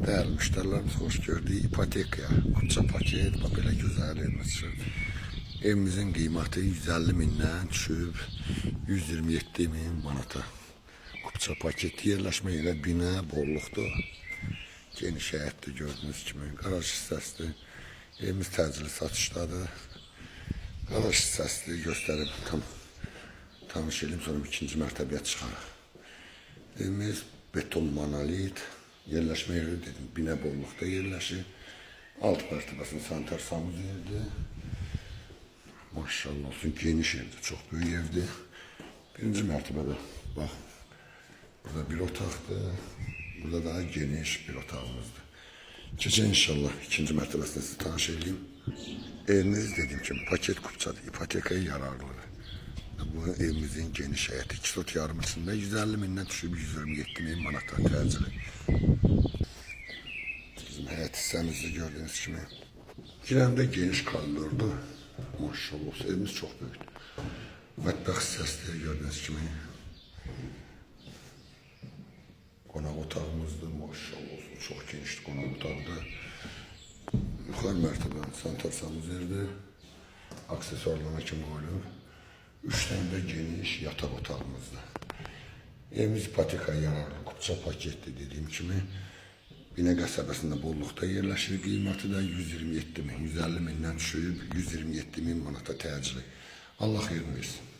Değerli müşterilerimiz hoş gördük. İpoteka, Kupça paket, böyle güzel evimiz. Evimizin kıymeti 150 bindən düşüb 127 bin manata. Kupça paket yerleşme yeri bina bolluqdur. Geniş həyətdə gördüğünüz kimi. Garaj hissəsidir. Evimiz təcili satışdadır. Garaj hissəsidir göstərib tanış edim, sonra ikinci mərtəbəyə çıxarıq. Evimiz beton monolit. Yerleşme yeri dedim, bina bolluqda yerləşir. Alt mərtəbəsində sanitar samuz yerdir. Maşallah olsun, geniş evdir, çox böyük evdir. Birinci mərtəbədə, bax, burada bir otaqdır. Burada daha geniş bir otağımızdır. Keçən inşallah ikinci mərtəbəsində sizi tanış edeyim. Eviniz dediğim kimi paket kupçadır, ipotekaya yararlıdır. Bu evimizin geniş həyəti 2 sot yarım içində 150 bindən düşüb 127 bin manata təcili. Bizim həyət hissəmizdə gördüğünüz kimi. Girəndə geniş koridordur. Maşallah evimiz çox böyükdür. Mətbəx hissəsidir gördüğünüz kimi. Qonaq otağımızdır, maşallah çox genişdir qonaq otağıdır. Yuxarı mərtəbə sanitar samuz yerdir. Aksesuarlama kimi qoyulur. 3 tane de geniş yatak otağımızda. Evimiz ipotekaya yararlı, kupça paketli dediğim kimi. Binə qəsəbəsində bolluqda yerləşir. Qiyməti də 127 min, 150 bindən düşüb 127 bin manata təcili. Allah xeyrini versin.